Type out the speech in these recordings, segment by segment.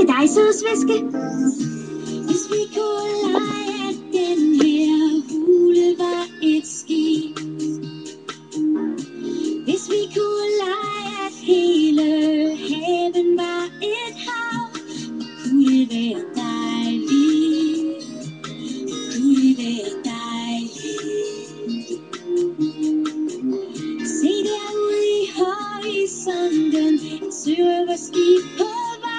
med dig, sødsvæske. Hvis vi kunne lege, at den her hule var et skib. Hvis vi kunne lege, at hele haven var et hav. Kunne det være dejligt? Kunne det være dejligt? Se derude i horisonten, et sørøverskib på vej.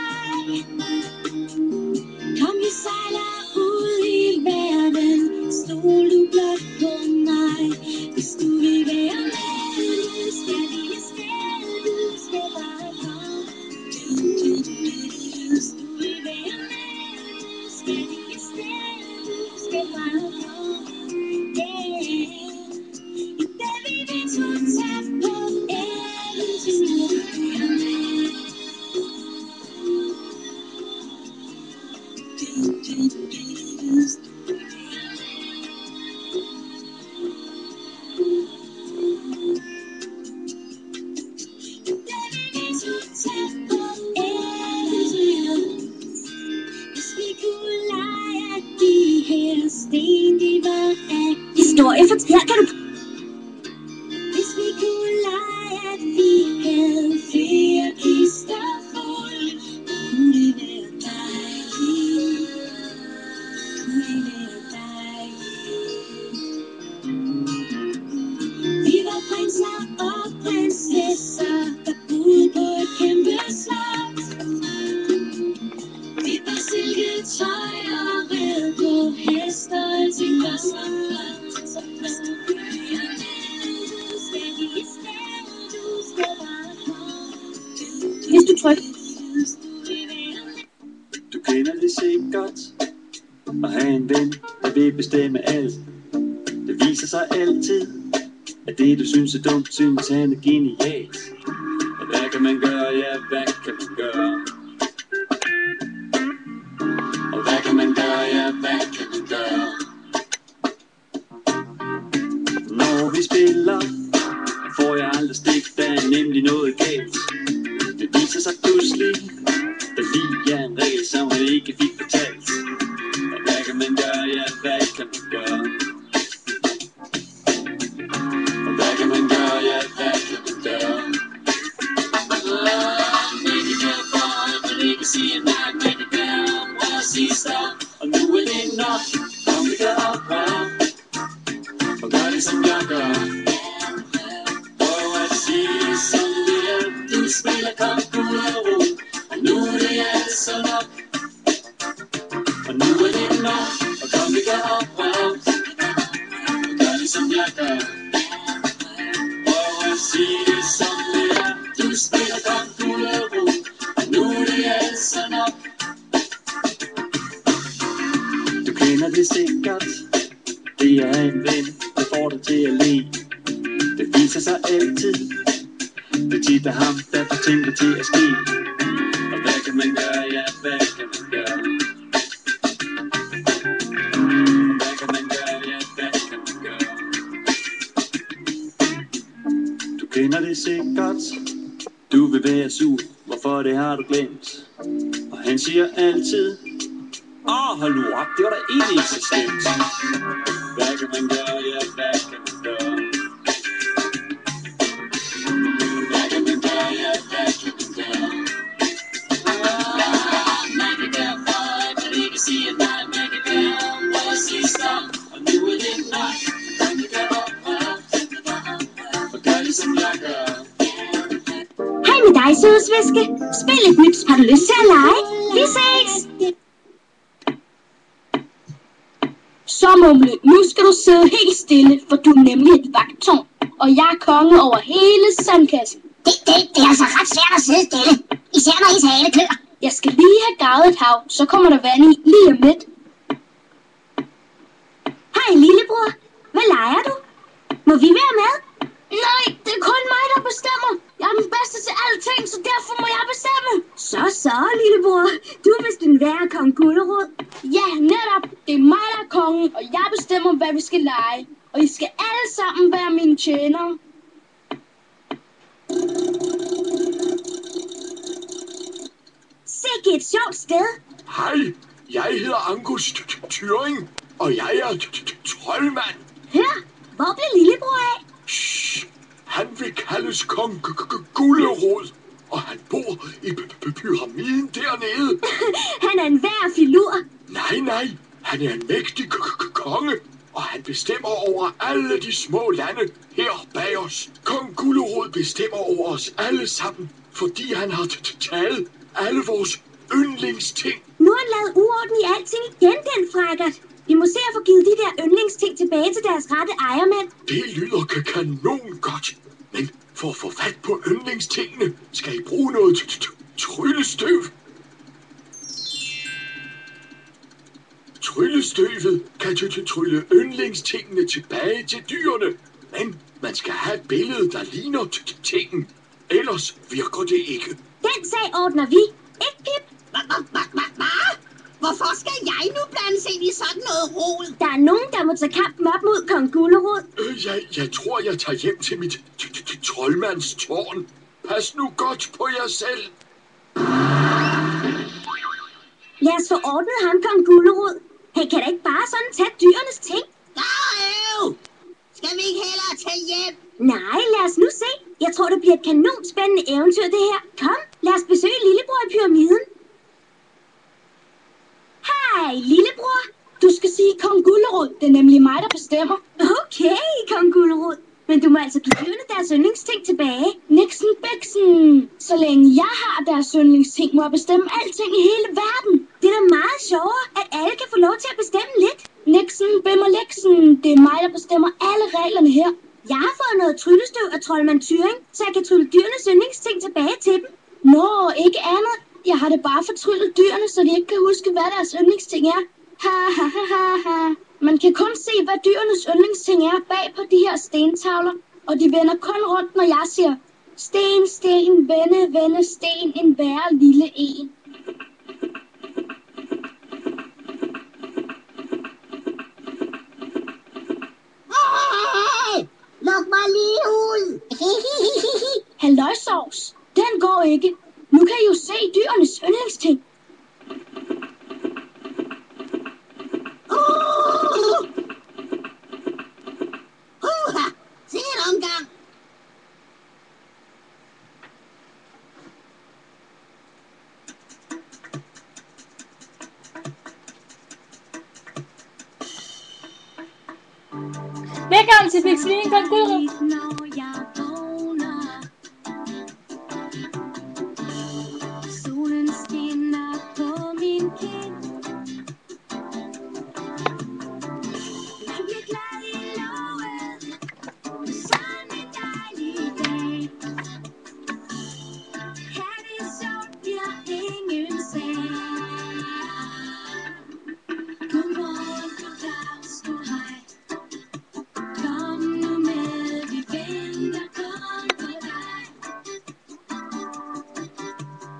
Kom, vi sejler ud i verden, stol du blot på mig. Hvis du vil være med, skal vi afsted, du skal bare komme. Hvis du vil være med, skal vi afsted, du skal bare komme. I dag vil vi to tage på eventyr. Historiefortæller, kan du... Hvis vi kunne lege, at vi havde flere kister fuld, kunne det være dejligt? Kunne det være dejligt? Vi var prinser og prinsesser, der boede på et kæmpe slot. Vi var silketøj og red på hester, og alting var så flot. Hvis du trykker. Du kender det sikkert. At have en ven, der vil bestemme alt. Det viser sig altid, at det du synes er dumt, synes han er genialt. Og hvad kan man gøre, ja, hvad kan man gøre? Og hvad kan man gøre, ja, hvad kan man gøre? Når vi spiller, får jeg aldrig stik, der er nemlig noget galt. Det viser sig pludselig, der lige er en regel, som han ikke fik fortalt. Og hvad kan man gøre, ja, hvad kan man gøre? Og hvad kan man gøre, ja, hvad kan man gøre? Man kan gøre for, at man ikke siger nej, man kan gøre for at sige stop. Og nu er det nok, kom vi gør op, og gør det som jeg gør. Prøv at sige som det er, du spiller kom ud og ro. Og nu er det altså nok, og nu er det nok, og kom vi gør op, og gør det som jeg gør. Prøv at sige det som det er, du spiller kom ud og ro. Og nu er det altså nok. Du kender det sikkert. Det er en ven, der får dig til at le. Det viser sig altid. Det er tit af ham, der får tingene til at ske. Og hvad kan man gøre, ja, hvad kan man gøre? Og hvad kan man gøre, ja, hvad kan man gøre? Du kender det sikkert. Du vil være sur, hvorfor det har du glemt? Og han siger altid, hold nu op, det var da egentlig ikke så slemt. Hvad kan man gøre, ja, hvad kan man gøre? Hvad kan man gøre, ja, hvad kan man gøre? Man kan gøre for, at man ikke siger nej, man kan gøre for at sige stop. Og nu er det nok, man kan gøre op, og gør det som jeg gør. Hej med dig, sødsvæske. Spil et nyt. Har du lyst til at lege? Vi ses! Så Mumle, nu skal du sidde helt stille, for du er nemlig et vagttårn, og jeg er konge over hele sandkassen. Det er altså ret svært at sidde stille, især når ens hale klør. Jeg skal lige have gravet et hav, så kommer der vand i lige om lidt. Hej lillebror, hvad leger du? Må vi være med? Nej, det er kun mig, der bestemmer. Jeg er den bedste til alting, så derfor må jeg bestemme. Så, lillebror. Du er vist den værre kong Gulerod. Ja, netop. Det er mig, der er kongen, og jeg bestemmer, hvad vi skal lege. Og I skal alle sammen være mine tjenere. Se ikke et sjovt sted. Hej, jeg hedder Angus Thyring, og jeg er troldmand. Hør, hvor blev lillebror af? Shh, han vil kaldes kong Gulerod, og han bor i pyramiden dernede. Han er en værd filur. Nej, han er en mægtig konge, og han bestemmer over alle de små lande her bag os. Kong Gulerod bestemmer over os alle sammen, fordi han har taget alle vores yndlingsting. Nu har han lavet uorden i alting igen, den frækkert. Vi må se at få givet de der yndlingsting tilbage til deres rette ejermænd. Det lyder kanon godt, men for at få fat på yndlingstingene, skal I bruge noget tryllestøv. Tryllestøvet kan trylle yndlingstingene tilbage til dyrene, men man skal have et billede, der ligner tingen. Ellers virker det ikke. Den sag ordner vi. Ikke, Pip? Hvad? Hvorfor skal jeg nu blandes ind i sådan noget rod? Der er nogen, der må tage kampen op mod kong Gulerod. Jeg tror, jeg tager hjem til mit troldmandstårn. Pas nu godt på jer selv. Lad os få ordnet ham, kong Gulerod. Han kan da ikke bare sådan tage dyrenes ting. Skal vi ikke hellere tage hjem? Nej, lad os nu se. Jeg tror, det bliver et kanonspændende eventyr, det her. Kom, lad os besøge lillebror i pyramiden. Hej, lillebror. Du skal sige kong Gulerod. Det er nemlig mig, der bestemmer. Okay, kong Gulerod. Men du må altså give dyrene deres yndlingsting tilbage. Nixon Bixen. Så længe jeg har deres yndlingsting, må jeg bestemme alting i hele verden. Det er da meget sjovere, at alle kan få lov til at bestemme lidt. Nixon, Bimmerlixen. Det er mig, der bestemmer alle reglerne her. Jeg har fået noget tryllestøv af troldmand Thyring, så jeg kan trylle dyrenes yndlingsting tilbage til dem. Nå, ikke andet. Jeg har det bare fortryllet dyrene, så de ikke kan huske, hvad deres yndlingsting er. Ha. Man kan kun se, hvad dyrenes yndlingsting er bag på de her stentavler. Og de vender kun rundt, når jeg siger, sten, vende, sten, en værre lille en. Luk mig lige ud. Halløjsovs, den går ikke. Nu kan I jo se dyrenes yndlingsting. Se en omgang. Velkommen til Pixelin, kong Gulerod. Når jeg vågner, solen skinner på min kind. Jeg bliver glad i lovet, sådan en dejlig dag. Her det sjovt bliver ingen sag. Godmorgen, goddag, godhej. Kom nu med, vi venter kun på dig.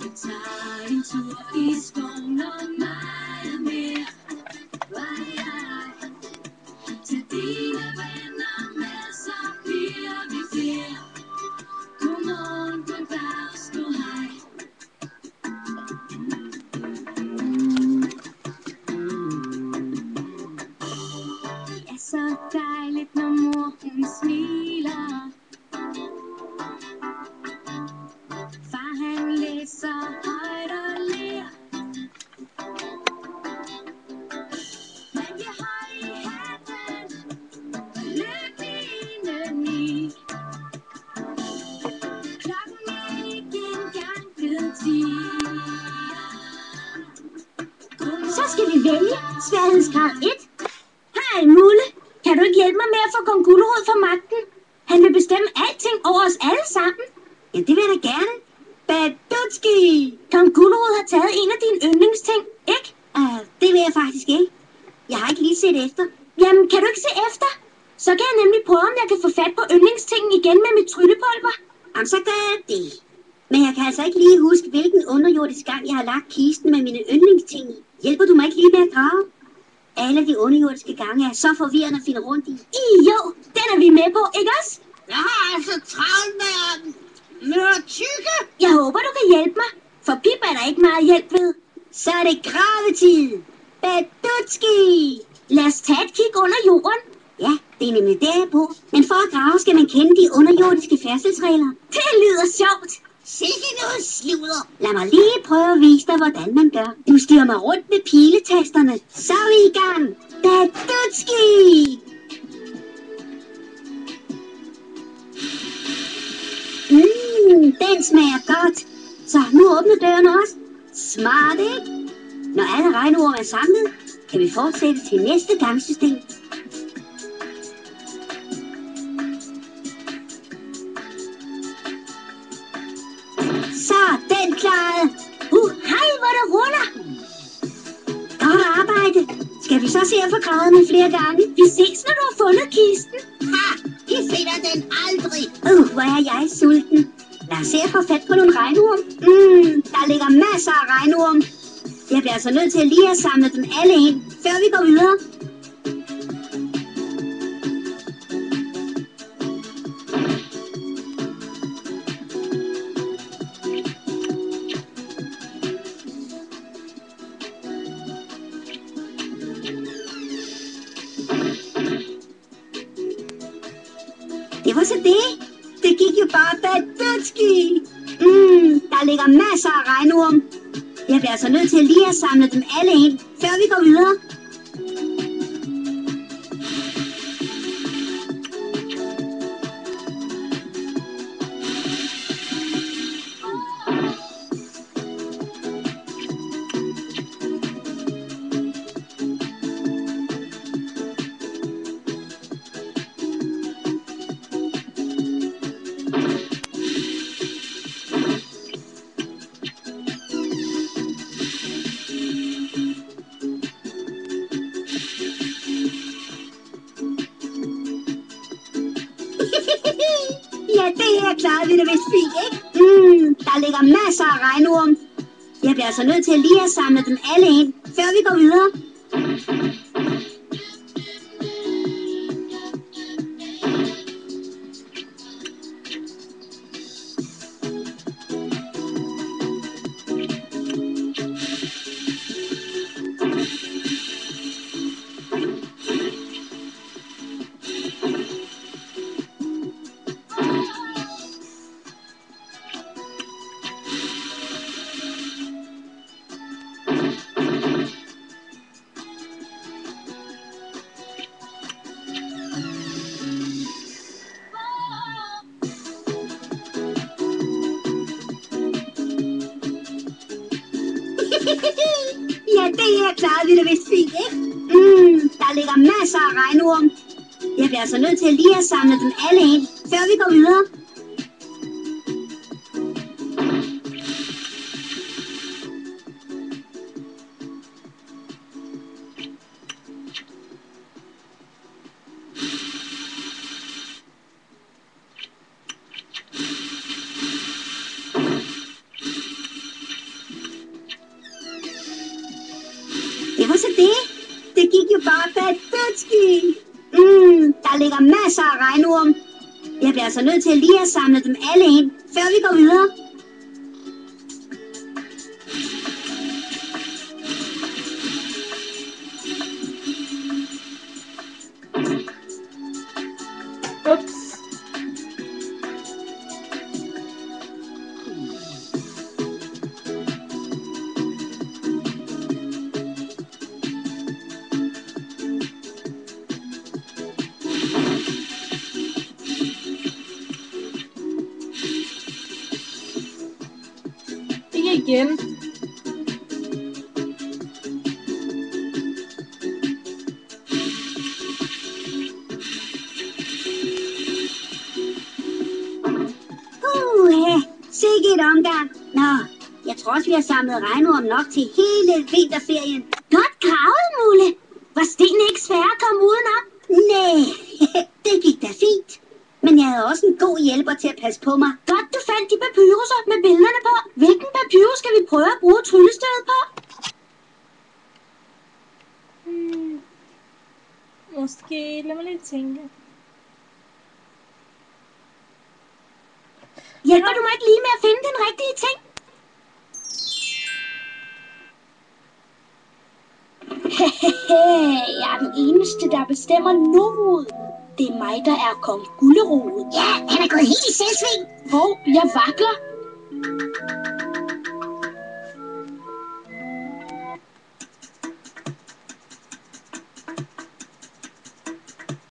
Vi tager en tur i skoven og meget mere. Tag dine venner med, så bliver vi flere. Godmorgen, goddag, godhej. Det er så dejligt, når mor hun smiler. Far han læser højt og ler. Man bliver høj i hatten, lykkelig indeni. Klokken er ikke engang blevet 10. Så skal vi vælge sværhedsgrad 1. Hej, Mulle. Kan du ikke hjælpe mig med at få kong Gulerod for magten? Han vil bestemme alting over os alle sammen. Ja, det vil jeg da gerne. Badutski! Kong Gulerod har taget en af dine yndlingsting, ikke? Det vil jeg faktisk ikke. Jeg har ikke lige set efter. Jamen, kan du ikke se efter? Så kan jeg nemlig prøve, om jeg kan få fat på yndlingstingen igen med mit tryllepulver. Jamen, så gør jeg det. Men jeg kan altså ikke lige huske, hvilken underjordisk gang jeg har lagt kisten med mine yndlingsting i. Hjælper du mig ikke lige med at grave? Alle de underjordiske gange er så forvirrende at finde rundt i. Jo, den er vi med på, ikke også? Jeg har altså travlt med at tykke. Jeg håber, du kan hjælpe mig. For Pip er der ikke meget hjælp ved. Så er det gravetid. Badutski! Lad os tage et kig under jorden. Ja, det er nemlig der, jeg bor. Men for at grave skal man kende de underjordiske færdselsregler. Det lyder sjovt. Sikke noget sludder. Lad mig lige prøve at vise dig, hvordan man gør. Du styrer mig rundt med piletasterne. Så er vi i gang. Badutski! Den smager godt. Så nu åbner døren også. Smart, ikke? Når alle regnorm er samlet, kan vi fortsætte til næste gangsystem. Så, den klarede. Hej, hvor det ruller. Godt arbejde. Skal vi så se at få gravet med flere gange? Vi ses, når du har fundet kisten. Ha! I finder den aldrig. Hvor er jeg sulten. Lad os se at få fat på nogle regnorm. Der ligger masser af regnorm. Jeg bliver altså nødt til lige at samle dem alle ind, før vi går videre. Det var så det. Det gik jo bare badutski. Der ligger masser af regnorm. Jeg bliver altså nødt til lige at samle dem alle ind, før vi går videre. Ja, det her klarede vi da vist fint, ikke? Der ligger masser af regnorm. Jeg bliver altså nødt til lige at samle dem alle ind, før vi går videre. Ja, det her klarede vi da vist fint, ikke? Der ligger masser af regnorm. Jeg bliver altså nødt til lige at samle dem alle ind, før vi går videre. Det var så det. Det gik jo bare badutski. Der ligger masser af regnorm. Jeg bliver altså nødt til lige at samle dem alle ind, før vi går videre. Ups. Ikke igen. Sikke et omgang. Nå, jeg tror også, vi har samlet regnorm nok til hele vinterferien. Godt gravet, Mulle. Var stenen ikke svær at komme udenom? Nej, det gik da fint. Men jeg havde også en god hjælper til at passe på mig. Godt, du fandt de papyrusser med billederne på. Hvilken papyrus skal vi prøve at bruge tryllestødet på? Måske, lad mig lige tænke. Hjælper du mig ikke lige med at finde den rigtige ting? Jeg er den eneste, der bestemmer nu. Det er mig, der er kong Gullerod. Ja, han er gået helt i selvsving. Hvor jeg vakler.